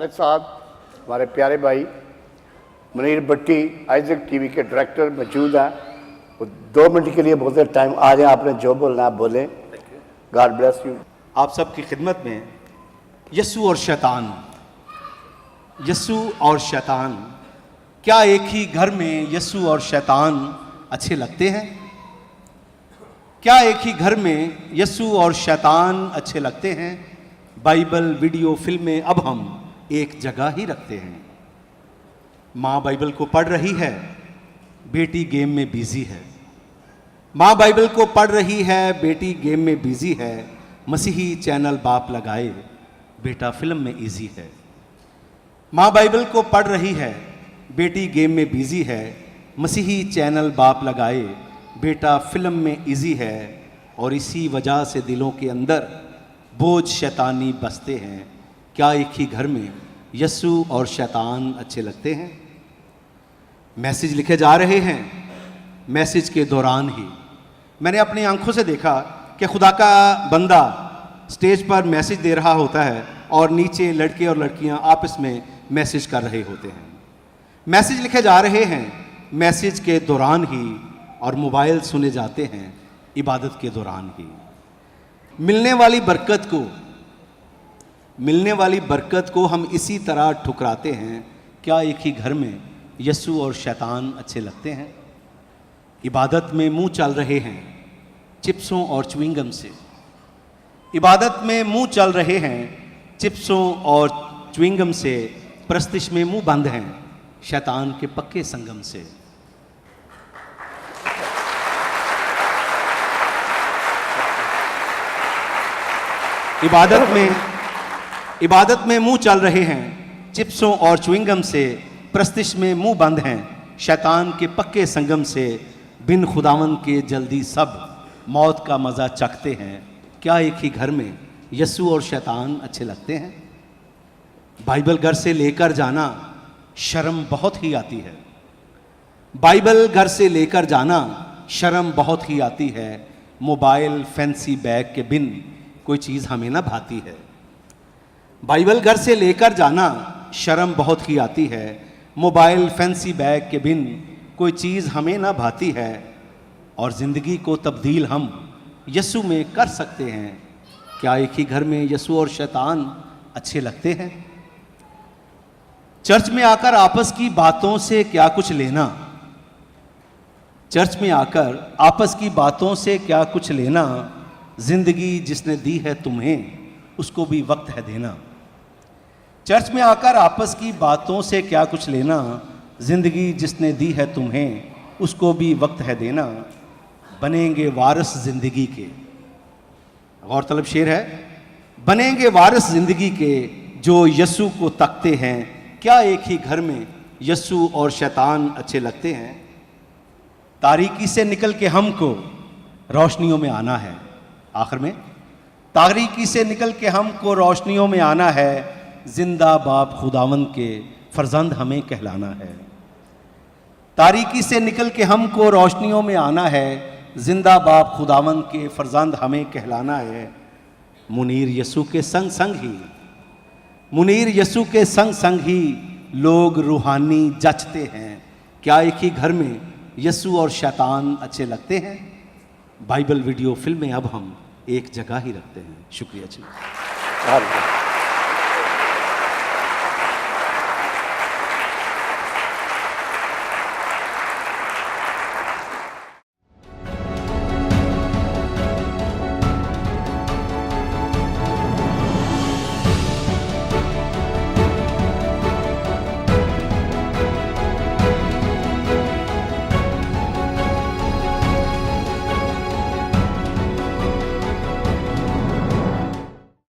हमारे साथ हमारे प्यारे भाई मुनीर भट्टी आइजक टीवी के डायरेक्टर मौजूद हैं। वो 2 मिनट के लिए बोलते टाइम आ जाए, आपने जो बोलना आप बोलें। God bless you. आप सबकी खिदमत में यस्सु और शैतान, यस्सु और शैतान, क्या एक ही घर में यस्सु और शैतान अच्छे लगते हैं? क्या एक ही घर में यस्सु और शैतान अच्छे लगते हैं? बाइबल, वीडियो, फिल्में अब हम एक जगह ही रखते हैं। माँ बाइबल को पढ़ रही है, बेटी गेम में बिजी है। माँ बाइबल को पढ़ रही है, बेटी गेम में बिजी है। मसीही चैनल बाप लगाए, बेटा फिल्म में इजी है। माँ बाइबल को पढ़ रही है, बेटी गेम में बिजी है। मसीही चैनल बाप लगाए, बेटा फिल्म में इजी है। और इसी वजह से दिलों के अंदर बोझ शैतानी बसते हैं। क्या एक ही घर में यस्सु और शैतान अच्छे लगते हैं? मैसेज लिखे जा रहे हैं। मैसेज के दौरान ही मैंने अपनी आंखों से देखा कि खुदा का बंदा स्टेज पर मैसेज दे रहा होता है और नीचे लड़के और लड़कियां आपस में मैसेज कर रहे होते हैं। मैसेज लिखे जा रहे हैं मैसेज के दौरान ही, और मोबाइल सुने जाते हैं इबादत के दौरान ही। मिलने वाली बरकत को हम इसी तरह ठुकराते हैं। क्या एक ही घर में यस्सु और शैतान अच्छे लगते हैं? इबादत में मुंह चल रहे हैं चिप्सों और च्युइंगम से। इबादत में मुंह चल रहे हैं चिप्सों और च्युइंगम से। प्रस्तिश में मुंह बंद हैं शैतान के पक्के संगम से। इबादत में मुंह चल रहे हैं चिप्सों और च्युइंगम से। प्रस्तिश में मुंह बंद हैं शैतान के पक्के संगम से। बिन खुदावन के जल्दी सब मौत का मज़ा चखते हैं। क्या एक ही घर में यस्सु और शैतान अच्छे लगते हैं? बाइबल घर से लेकर जाना शर्म बहुत ही आती है। बाइबल घर से लेकर जाना शर्म बहुत ही आती है। मोबाइल फैंसी बैग के बिन कोई चीज़ हमें ना भाती है। बाइबल घर से लेकर जाना शर्म बहुत ही आती है। मोबाइल फैंसी बैग के बिन कोई चीज़ हमें ना भाती है। और ज़िंदगी को तब्दील हम यस्सु में कर सकते हैं। क्या एक ही घर में यस्सु और शैतान अच्छे लगते हैं? चर्च में आकर आपस की बातों से क्या कुछ लेना? चर्च में आकर आपस की बातों से क्या कुछ लेना? जिंदगी जिसने दी है तुम्हें उसको भी वक्त है देना। चर्च में आकर आपस की बातों से क्या कुछ लेना? जिंदगी जिसने दी है तुम्हें उसको भी वक्त है देना। बनेंगे वारिस जिंदगी के, गौरतलब शेर है, बनेंगे वारिस जिंदगी के जो यस्सु को तकते हैं। क्या एक ही घर में यस्सु और शैतान अच्छे लगते हैं? तारीकी से निकल के हमको रोशनियों में आना है। आखिर में तारीकी से निकल के हमको रोशनियों में आना है। जिंदा बाप खुदावंद के फर्जंद हमें कहलाना है। तारीकी से निकल के हमको रोशनियों में आना है। जिंदा बाप खुदावंद के फर्जंद हमें कहलाना है। मुनीर यस्सु के संग संग ही लोग रूहानी जचते हैं। क्या एक ही घर में यस्सु और शैतान अच्छे लगते हैं? बाइबल, वीडियो, फिल्में अब हम एक जगह ही रखते हैं। शुक्रिया जी।